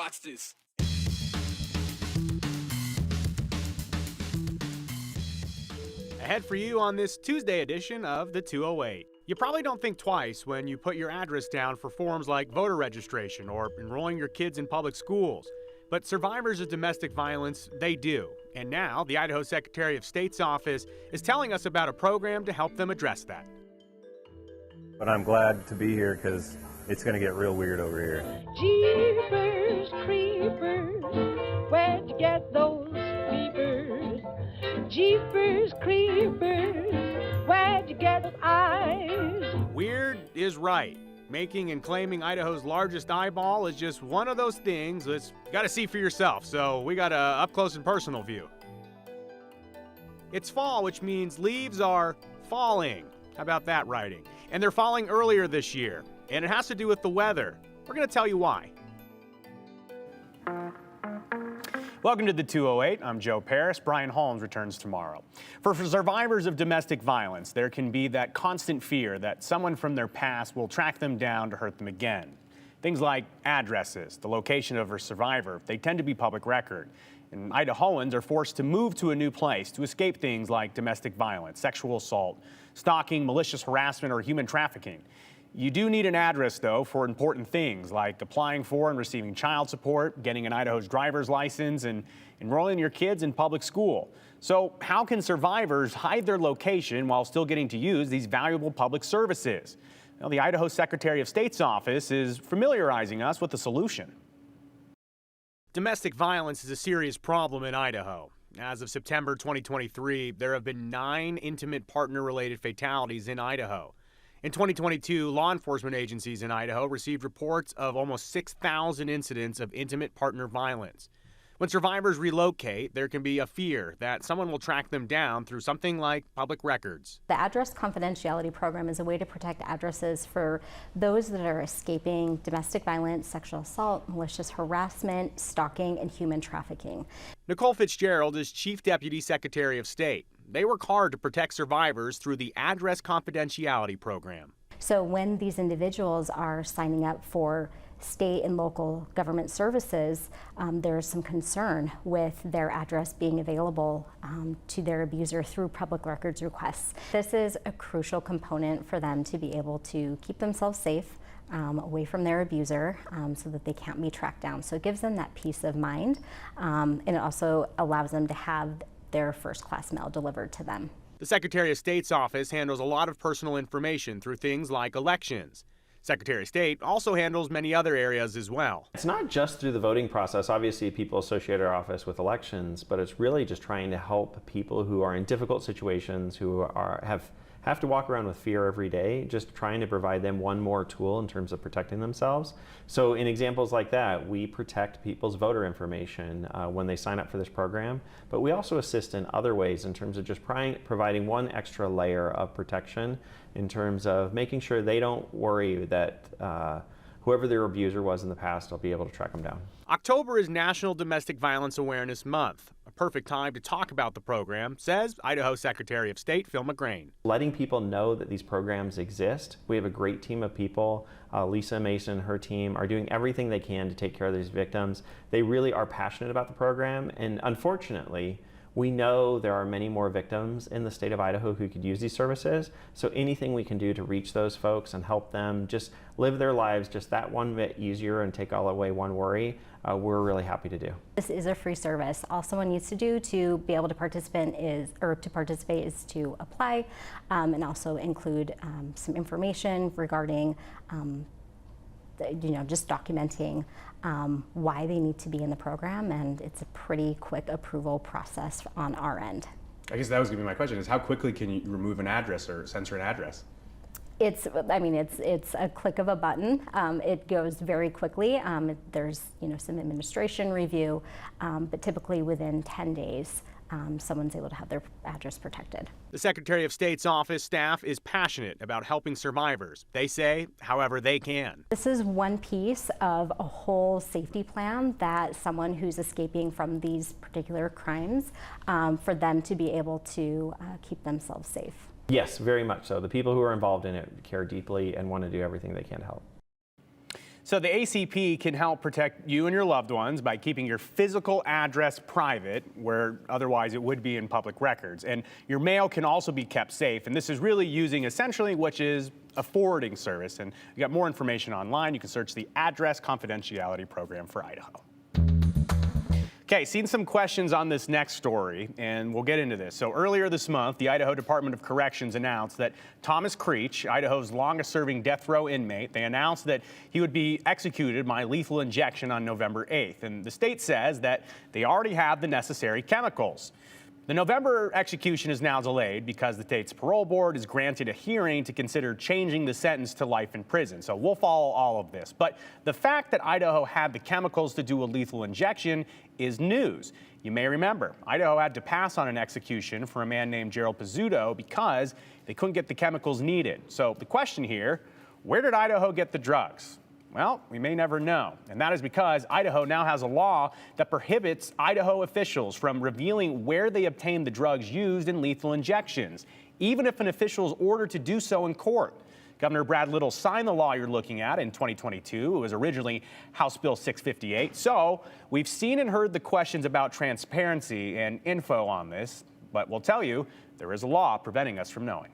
Watch this. Ahead for you on this Tuesday edition of the 208. You probably don't think twice when you put your address down for forms like voter registration or enrolling your kids in public schools. But survivors of domestic violence, they do. And now, the Idaho Secretary of State's office is telling us about a program to help them address that. But I'm glad to be here because it's going to get real weird over here. Jeepers creepers, where'd you get those peepers? Jeepers creepers, where'd you get those eyes? Weird is right. Making and claiming Idaho's largest eyeball is just one of those things that's got to see for yourself, so we got a up-close and personal view. It's fall, which means leaves are falling. How about that writing? And they're falling earlier this year, and it has to do with the weather. We're going to tell you why. Welcome to the 208. I'm Joe Paris. Brian Holmes returns tomorrow. For survivors of domestic violence, there can be that constant fear that someone from their past will track them down to hurt them again. Things like addresses, the location of a survivor, they tend to be public record. And Idahoans are forced to move to a new place to escape things like domestic violence, sexual assault, stalking, malicious harassment, or human trafficking. You do need an address, though, for important things like applying for and receiving child support, getting an Idaho's driver's license, and enrolling your kids in public school. So how can survivors hide their location while still getting to use these valuable public services? Well, the Idaho Secretary of State's office is familiarizing us with the solution. Domestic violence is a serious problem in Idaho. As of September 2023, there have been 9 intimate partner-related fatalities in Idaho. In 2022, law enforcement agencies in Idaho received reports of almost 6,000 incidents of intimate partner violence. When survivors relocate, there can be a fear that someone will track them down through something like public records. The address confidentiality program is a way to protect addresses for those that are escaping domestic violence, sexual assault, malicious harassment, stalking, and human trafficking. Nicole Fitzgerald is Chief Deputy Secretary of State. They work hard to protect survivors through the address confidentiality program. So when these individuals are signing up for state and local government services, there's some concern with their address being available to their abuser through public records requests. This is a crucial component for them to be able to keep themselves safe away from their abuser so that they can't be tracked down. So it gives them that peace of mind, and it also allows them to have their first-class mail delivered to them. The Secretary of State's office handles a lot of personal information through things like elections. Secretary of State also handles many other areas as well. It's not just through the voting process. Obviously, people associate our office with elections, but it's really just trying to help people who are in difficult situations, who have to walk around with fear every day, just trying to provide them one more tool in terms of protecting themselves. So in examples like that, we protect people's voter information when they sign up for this program, but we also assist in other ways in terms of just providing one extra layer of protection in terms of making sure they don't worry that whoever their abuser was in the past will be able to track them down. October is National Domestic Violence Awareness Month, a perfect time to talk about the program, says Idaho Secretary of State Phil McGrain. Letting people know that these programs exist. We have a great team of people. Lisa Mason and her team are doing everything they can to take care of these victims. They really are passionate about the program, and unfortunately, we know there are many more victims in the state of Idaho who could use these services, so anything we can do to reach those folks and help them just live their lives just that one bit easier and take all away one worry, we're really happy to do. This is a free service. All someone needs to do to be able to participate is to apply and also include some information regarding just documenting why they need to be in the program, and it's a pretty quick approval process on our end. I guess that was going to be my question, is how quickly can you remove an address or censor an address? It's a click of a button. It goes very quickly. There's some administration review, but typically within 10 days, someone's able to have their address protected. The Secretary of State's office staff is passionate about helping survivors. They say, however they can. This is one piece of a whole safety plan that someone who's escaping from these particular crimes, for them to be able to keep themselves safe. Yes, very much so. The people who are involved in it care deeply and want to do everything they can to help. So the ACP can help protect you and your loved ones by keeping your physical address private, where otherwise it would be in public records. And your mail can also be kept safe. And this is really using essentially which is a forwarding service. And you got more information online. You can search the Address Confidentiality Program for Idaho. Okay, seen some questions on this next story, and we'll get into this. So earlier this month, the Idaho Department of Corrections announced that Thomas Creech, Idaho's longest-serving death row inmate, they announced that he would be executed by lethal injection on November 8th. And the state says that they already have the necessary chemicals. The November execution is now delayed because the state's parole board is granted a hearing to consider changing the sentence to life in prison. So we'll follow all of this. But the fact that Idaho had the chemicals to do a lethal injection is news. You may remember, Idaho had to pass on an execution for a man named Gerald Pizzuto because they couldn't get the chemicals needed. So the question here, where did Idaho get the drugs? Well, we may never know, and that is because Idaho now has a law that prohibits Idaho officials from revealing where they obtained the drugs used in lethal injections, even if an official is ordered to do so in court. Governor Brad Little signed the law you're looking at in 2022. It was originally House Bill 658. So we've seen and heard the questions about transparency and info on this, but we'll tell you there is a law preventing us from knowing.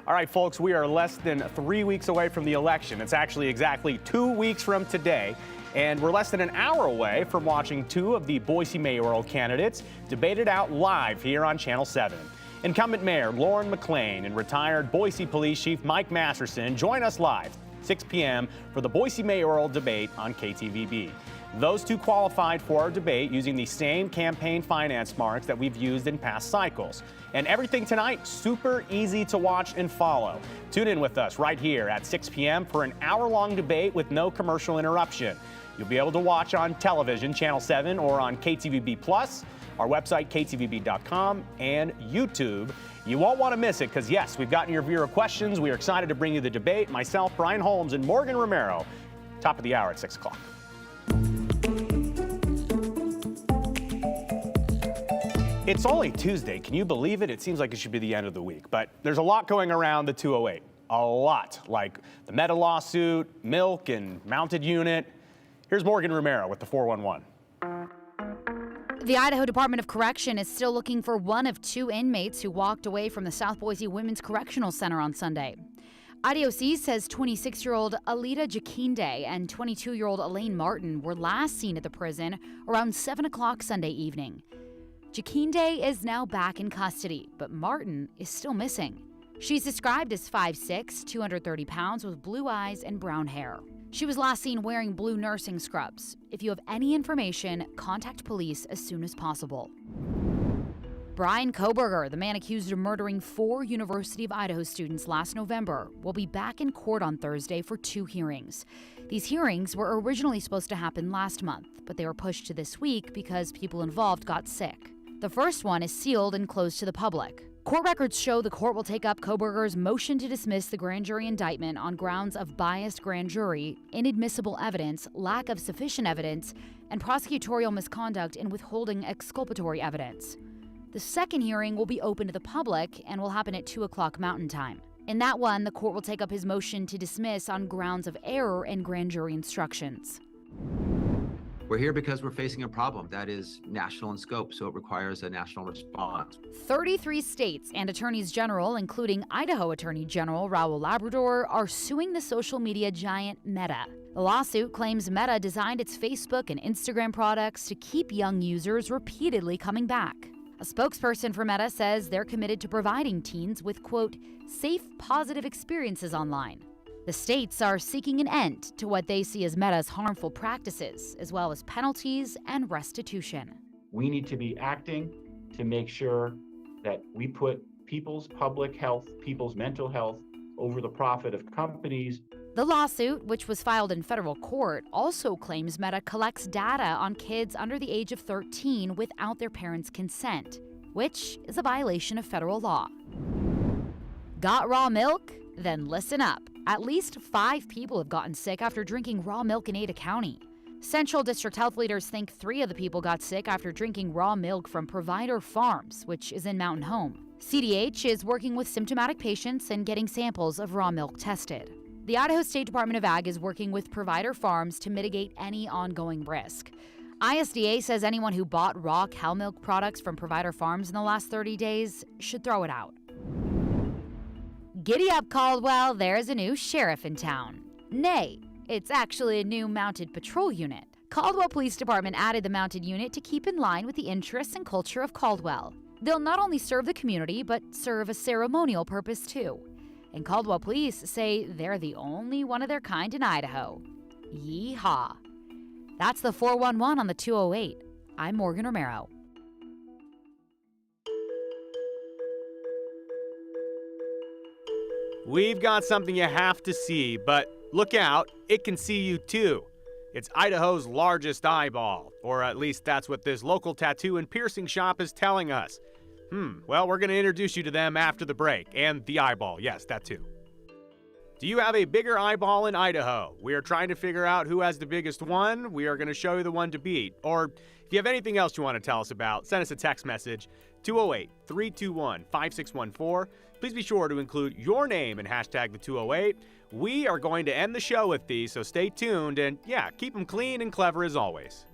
All right, folks, we are less than 3 weeks away from the election. It's actually exactly 2 weeks from today, and we're less than an hour away from watching two of the Boise mayoral candidates debated out live here on Channel 7. Incumbent Mayor Lauren McLean and retired Boise Police Chief Mike Masterson join us live, 6 p.m. for the Boise mayoral debate on KTVB. Those two qualified for our debate using the same campaign finance marks that we've used in past cycles. And everything tonight, super easy to watch and follow. Tune in with us right here at 6 p.m. for an hour-long debate with no commercial interruption. You'll be able to watch on television, Channel 7, or on KTVB+, our website, ktvb.com, and YouTube. You won't want to miss it because, yes, we've gotten your viewer questions. We are excited to bring you the debate. Myself, Brian Holmes, and Morgan Romero. Top of the hour at 6 o'clock. It's only Tuesday. Can you believe it? It seems like it should be the end of the week. But there's a lot going around the 208. A lot, like the Meta lawsuit, milk, and mounted unit. Here's Morgan Romero with the 411. The Idaho Department of Correction is still looking for one of two inmates who walked away from the South Boise Women's Correctional Center on Sunday. IDOC says 26-year-old Alita Jakinde and 22-year-old Elaine Martin were last seen at the prison around 7 o'clock Sunday evening. Jakinde is now back in custody, but Martin is still missing. She's described as 5'6", 230 pounds with blue eyes and brown hair. She was last seen wearing blue nursing scrubs. If you have any information, contact police as soon as possible. Brian Koberger, the man accused of murdering 4 University of Idaho students last November, will be back in court on Thursday for 2 hearings. These hearings were originally supposed to happen last month, but they were pushed to this week because people involved got sick. The first one is sealed and closed to the public. Court records show the court will take up Koberger's motion to dismiss the grand jury indictment on grounds of biased grand jury, inadmissible evidence, lack of sufficient evidence, and prosecutorial misconduct in withholding exculpatory evidence. The second hearing will be open to the public and will happen at 2 o'clock Mountain Time. In that one, the court will take up his motion to dismiss on grounds of error in grand jury instructions. We're here because we're facing a problem that is national in scope, so it requires a national response. 33 states and attorneys general, including Idaho Attorney General Raul Labrador, are suing the social media giant Meta. The lawsuit claims Meta designed its Facebook and Instagram products to keep young users repeatedly coming back. A spokesperson for Meta says they're committed to providing teens with, quote, safe, positive experiences online. The states are seeking an end to what they see as Meta's harmful practices, as well as penalties and restitution. We need to be acting to make sure that we put people's public health, people's mental health over the profit of companies. The lawsuit, which was filed in federal court, also claims Meta collects data on kids under the age of 13 without their parents' consent, which is a violation of federal law. Got raw milk? Then listen up. At least 5 people have gotten sick after drinking raw milk in Ada County. Central District health leaders think 3 of the people got sick after drinking raw milk from Provider Farms, which is in Mountain Home. CDH is working with symptomatic patients and getting samples of raw milk tested. The Idaho State Department of Ag is working with provider farms to mitigate any ongoing risk. ISDA says anyone who bought raw cow milk products from provider farms in the last 30 days should throw it out. Giddy up, Caldwell, there's a new sheriff in town. Nay, it's actually a new mounted patrol unit. Caldwell Police Department added the mounted unit to keep in line with the interests and culture of Caldwell. They'll not only serve the community, but serve a ceremonial purpose too. And Caldwell Police say they're the only one of their kind in Idaho. Yeehaw. That's the 411 on the 208. I'm Morgan Romero. We've got something you have to see, but look out, it can see you too. It's Idaho's largest eyeball, or at least that's what this local tattoo and piercing shop is telling us. Well, we're going to introduce you to them after the break, and the eyeball, yes, that too. Do you have a bigger eyeball in Idaho? We are trying to figure out who has the biggest one. We are going to show you the one to beat. Or if you have anything else you want to tell us about, send us a text message, 208-321-5614. Please be sure to include your name and hashtag the 208. We are going to end the show with these, so stay tuned and yeah, keep them clean and clever as always.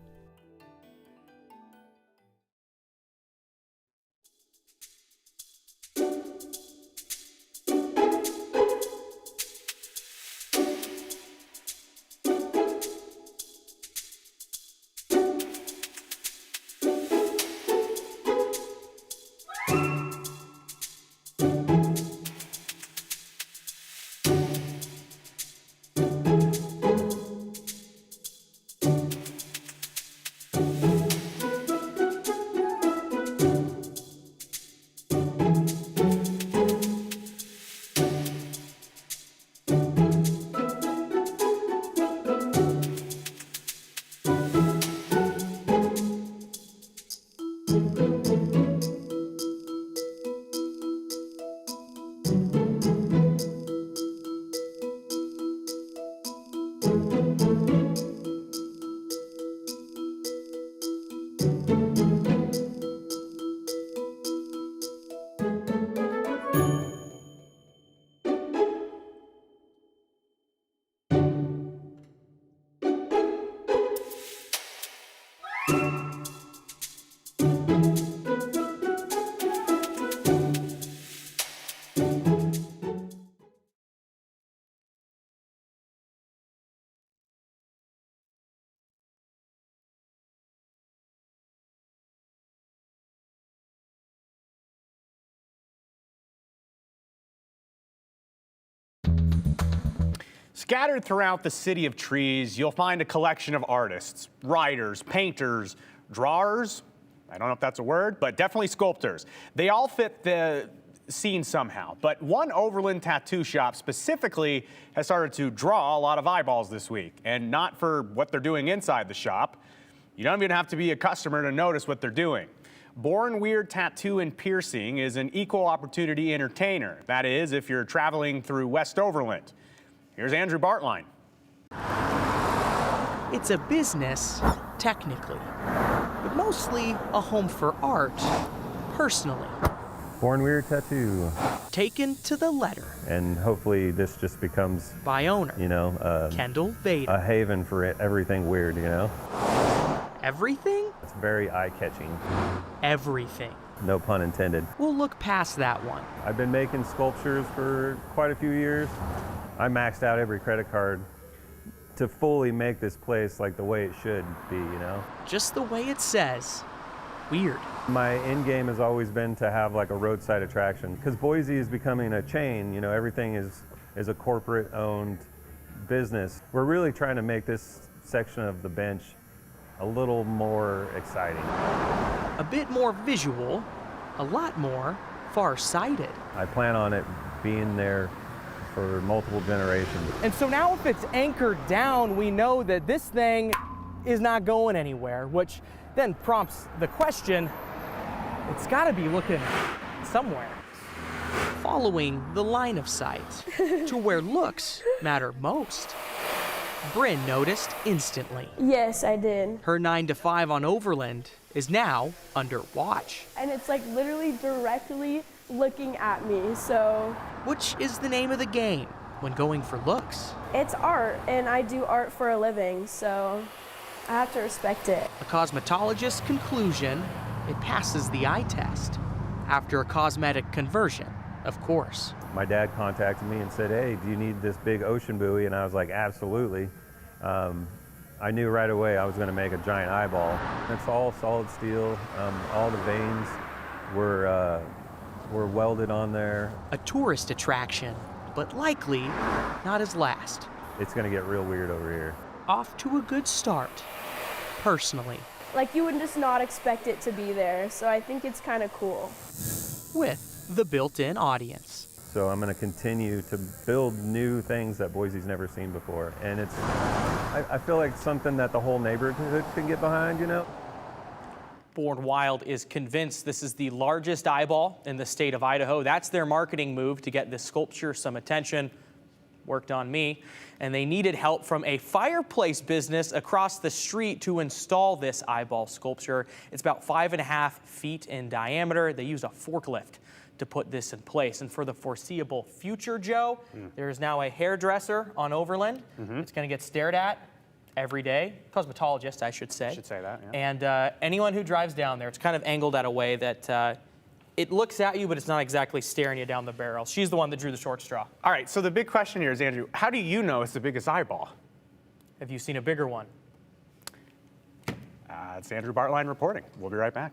Scattered throughout the city of trees, you'll find a collection of artists, writers, painters, drawers. I don't know if that's a word, but definitely sculptors. They all fit the scene somehow. But one Overland tattoo shop specifically has started to draw a lot of eyeballs this week, and not for what they're doing inside the shop. You don't even have to be a customer to notice what they're doing. Born Weird Tattoo and Piercing is an equal opportunity entertainer. That is, if you're traveling through West Overland. Here's Andrew Bartline. It's a business, technically, but mostly a home for art, personally. Born Weird Tattoo. Taken to the letter. And hopefully this just becomes, by owner, Kendall Vader. A haven for everything weird, Everything? It's very eye-catching. Everything. No pun intended. We'll look past that one. I've been making sculptures for quite a few years. I maxed out every credit card to fully make this place like the way it should be, Just the way it says. Weird. My end game has always been to have like a roadside attraction, because Boise is becoming a chain. Everything is a corporate-owned business. We're really trying to make this section of the bench a little more exciting. A bit more visual, a lot more far-sighted. I plan on it being there for multiple generations. And so now if it's anchored down, we know that this thing is not going anywhere, which then prompts the question, it's gotta be looking somewhere. Following the line of sight to where looks matter most. Bryn noticed instantly. Yes, I did. Her 9 to 5 on Overland is now under watch. And it's like literally directly looking at me, so. Which is the name of the game when going for looks. It's art, and I do art for a living, so I have to respect it. A cosmetologist's conclusion, it passes the eye test. After a cosmetic conversion, of course. My dad contacted me and said, hey, do you need this big ocean buoy? And I was like, absolutely. I knew right away I was going to make a giant eyeball. It's all solid steel. All the veins were welded on there. A tourist attraction, but likely not his last. It's going to get real weird over here. Off to a good start, personally. Like, you would just not expect it to be there, so I think it's kind of cool. With the built-in audience. So I'm going to continue to build new things that Boise's never seen before. And I feel like something that the whole neighborhood can get behind, you know? Born Wild is convinced this is the largest eyeball in the state of Idaho. That's their marketing move to get this sculpture some attention. Worked on me. And they needed help from a fireplace business across the street to install this eyeball sculpture. It's about 5.5 feet in diameter. They use a forklift to put this in place. And for the foreseeable future, Joe, there is now a hairdresser on Overland. It's going to get stared at every day. Cosmetologist, I should say. Should say that, yeah. And anyone who drives down there, it's kind of angled at a way that it looks at you, but it's not exactly staring you down the barrel. She's the one that drew the short straw. All right, so the big question here is, Andrew, how do you know it's the biggest eyeball? Have you seen a bigger one? It's Andrew Bartline reporting. We'll be right back.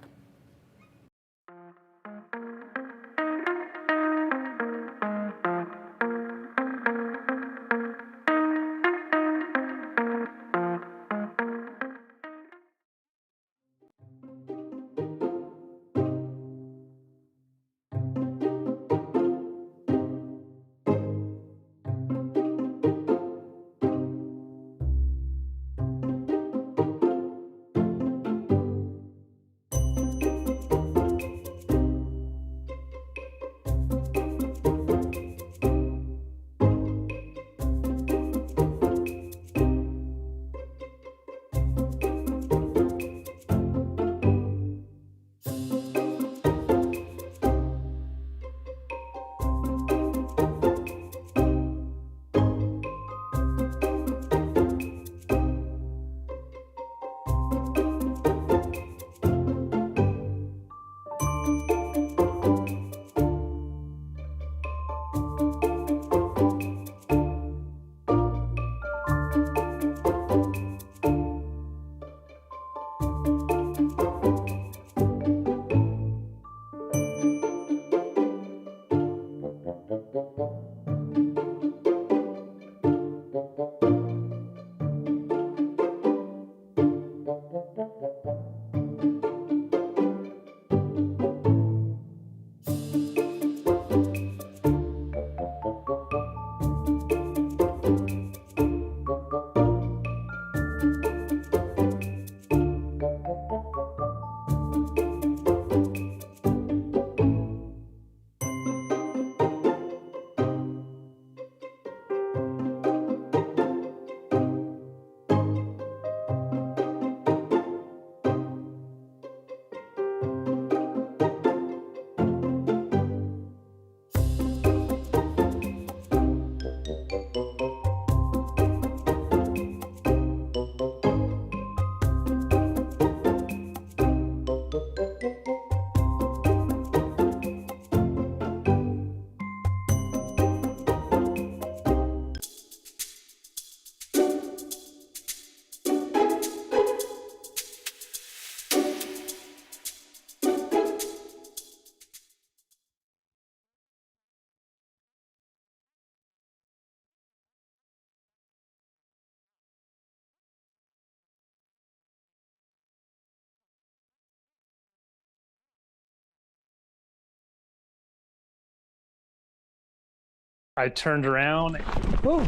I turned around, oh,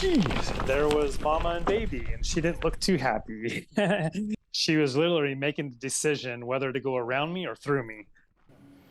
geez, there was mama and baby, and she didn't look too happy. She was literally making the decision whether to go around me or through me.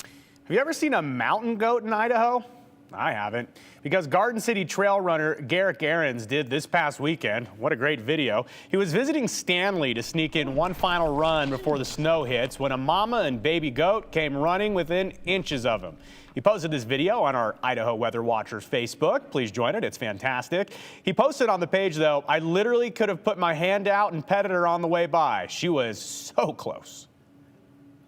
Have you ever seen a mountain goat in Idaho? I haven't, because Garden City trail runner Garrick Aarons did this past weekend. What a great video. He was visiting Stanley to sneak in one final run before the snow hits when a mama and baby goat came running within inches of him. He posted this video on our Idaho Weather Watchers Facebook. Please join it. It's fantastic. He posted on the page, though, I literally could have put my hand out and petted her on the way by. She was so close.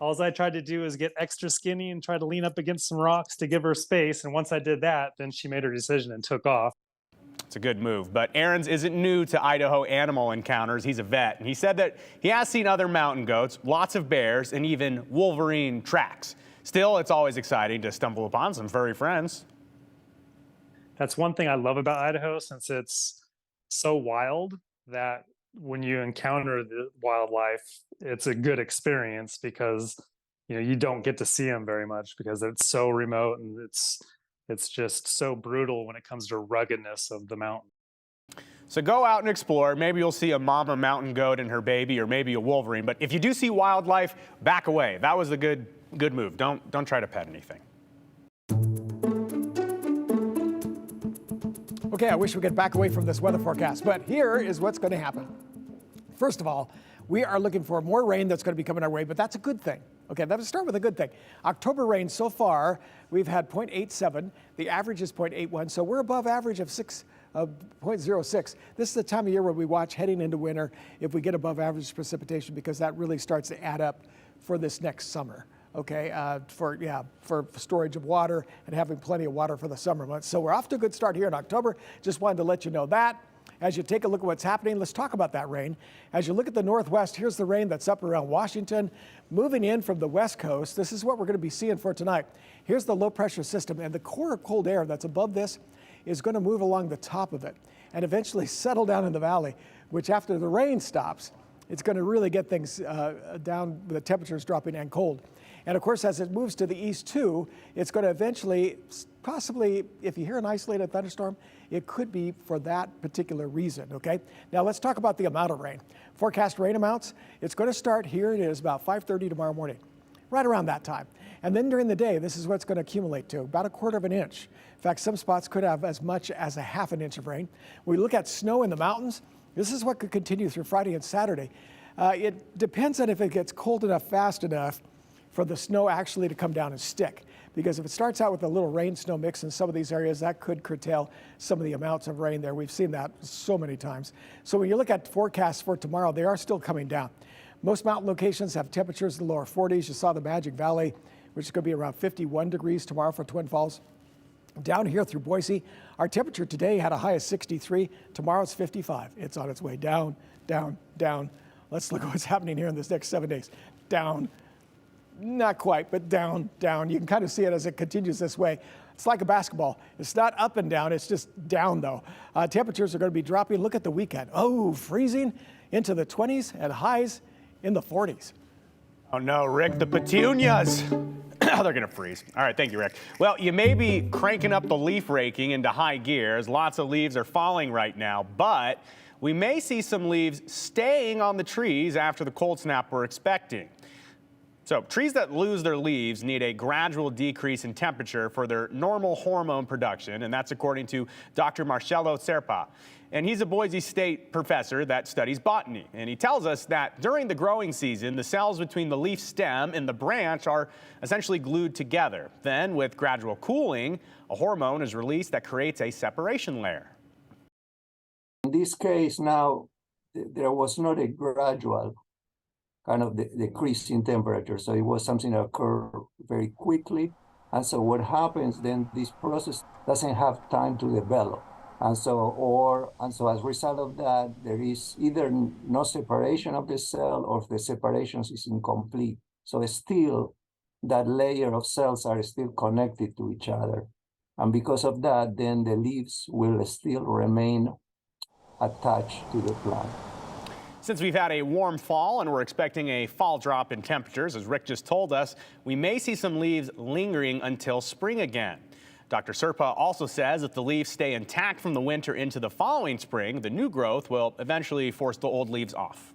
All I tried to do is get extra skinny and try to lean up against some rocks to give her space. And once I did that, then she made her decision and took off. It's a good move, but Aarons isn't new to Idaho animal encounters. He's a vet, and he said that he has seen other mountain goats, lots of bears, and even wolverine tracks. Still, it's always exciting to stumble upon some furry friends. That's one thing I love about Idaho, since it's so wild that when you encounter the wildlife, it's a good experience because you don't get to see them very much because it's so remote and it's just so brutal when it comes to ruggedness of the mountain. So go out and explore. Maybe you'll see a mama mountain goat and her baby, or maybe a wolverine. But if you do see wildlife, back away. That was a good move. Don't try to pet anything. Okay, I wish we could back away from this weather forecast, but here is what's going to happen. First of all, we are looking for more rain that's going to be coming our way, but that's a good thing. Okay, let's start with a good thing. October rain so far, we've had 0.87. The average is 0.81, so we're above average of 0.06. This is the time of year where we watch heading into winter if we get above average precipitation, because that really starts to add up for this next summer. Okay, for storage of water and having plenty of water for the summer months. So we're off to a good start here in October. Just wanted to let you know that. As you take a look at what's happening, let's talk about that rain. As you look at the northwest, here's the rain that's up around Washington, moving in from the west coast. This is what we're going to be seeing for tonight. Here's the low pressure system, and the core of cold air that's above this is going to move along the top of it and eventually settle down in the valley, which after the rain stops, it's going to really get things down, the temperatures dropping and cold. And of course, as it moves to the east too, it's going to eventually, possibly, if you hear an isolated thunderstorm, it could be for that particular reason, okay? Now let's talk about the amount of rain. Forecast rain amounts, it's going to start here. It is about 5:30 tomorrow morning, right around that time. And then during the day, this is what's going to accumulate to about 1/4 of an inch. In fact, some spots could have as much as 1/2 inch of rain. When we look at snow in the mountains, this is what could continue through Friday and Saturday. It depends on if it gets cold enough fast enough for the snow actually to come down and stick. Because if it starts out with a little rain-snow mix in some of these areas, that could curtail some of the amounts of rain there. We've seen that so many times. So when you look at forecasts for tomorrow, they are still coming down. Most mountain locations have temperatures in the lower 40s. You saw the Magic Valley, which is going to be around 51 degrees tomorrow for Twin Falls. Down here through Boise, our temperature today had a high of 63. Tomorrow it's 55. It's on its way down, down, down. Let's look at what's happening here in this next 7 days. Down. Not quite, but down, down. You can kind of see it as it continues this way. It's like a basketball. It's not up and down, it's just down though. Temperatures are going to be dropping. Look at the weekend. Oh, freezing into the 20s and highs in the 40s. Oh no, Rick, the petunias. They're going to freeze. All right, thank you, Rick. Well, you may be cranking up the leaf raking into high gear as lots of leaves are falling right now, but we may see some leaves staying on the trees after the cold snap we're expecting. So trees that lose their leaves need a gradual decrease in temperature for their normal hormone production, and that's according to Dr. Marcello Serpa. And he's a Boise State professor that studies botany. And he tells us that during the growing season, the cells between the leaf stem and the branch are essentially glued together. Then, with gradual cooling, a hormone is released that creates a separation layer. In this case now, there was not a gradual kind of decrease in temperature. So it was something that occurred very quickly. And so what happens then, this process doesn't have time to develop. And so as a result of that, there is either no separation of the cell or the separation is incomplete. So still that layer of cells are still connected to each other. And because of that, then the leaves will still remain attached to the plant. Since we've had a warm fall and we're expecting a fall drop in temperatures, as Rick just told us, we may see some leaves lingering until spring again. Dr. Serpa also says if the leaves stay intact from the winter into the following spring, the new growth will eventually force the old leaves off.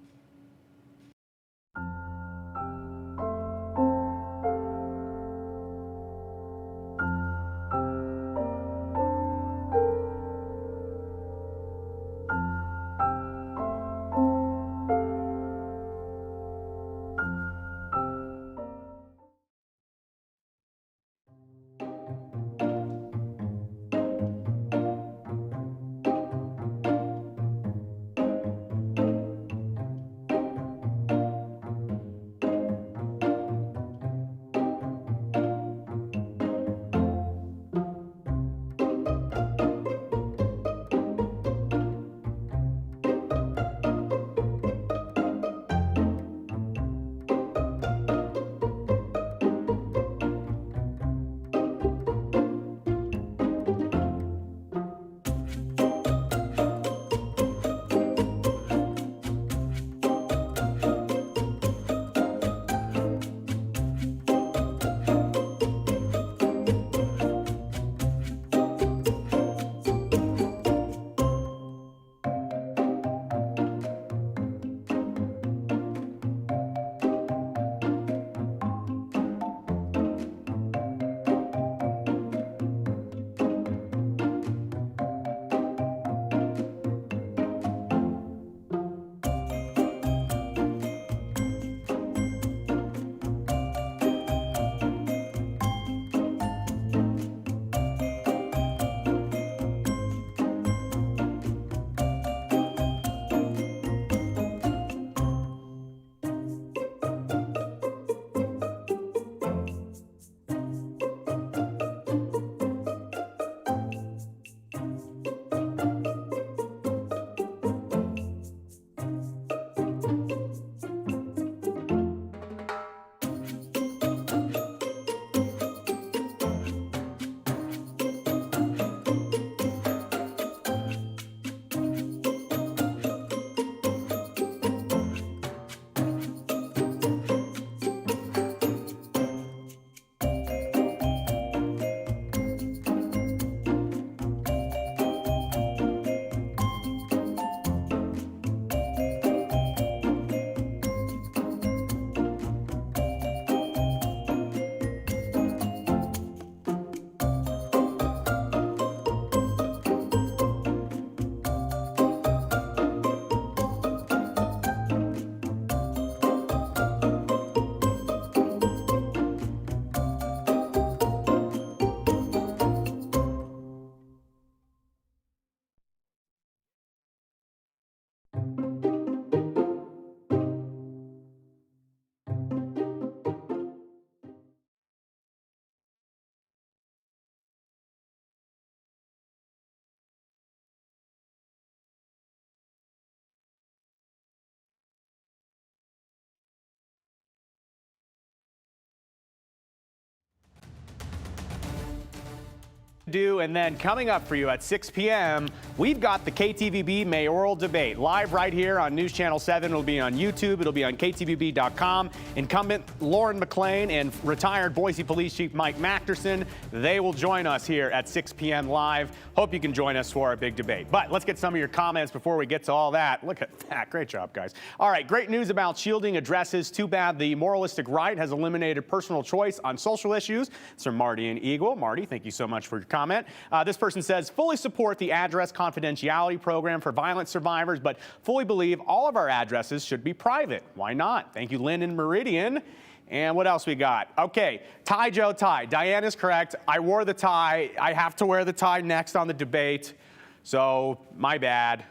And then coming up for you at 6 p.m., we've got the KTVB mayoral debate live right here on News Channel 7. It'll be on YouTube. It'll be on KTVB.com. Incumbent Lauren McLean and retired Boise Police Chief Mike Macterson, they will join us here at 6 p.m. live. Hope you can join us for our big debate. But let's get some of your comments before we get to all that. Look at that. Great job, guys. All right, great news about shielding addresses. Too bad the moralistic right has eliminated personal choice on social issues. It's from Marty and Eagle. Marty, thank you so much for your comment. This person says, fully support the address confidentiality program for violence survivors, but fully believe all of our addresses should be private. Why not? Thank you, Lynn and Meridian. And what else we got? Okay, tie, Joe, tie. Diane is correct. I wore the tie. I have to wear the tie next on the debate. So, my bad.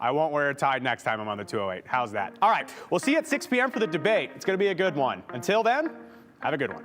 I won't wear a tie next time I'm on the 208. How's that? All right, we'll see you at 6 p.m. for the debate. It's going to be a good one. Until then, have a good one.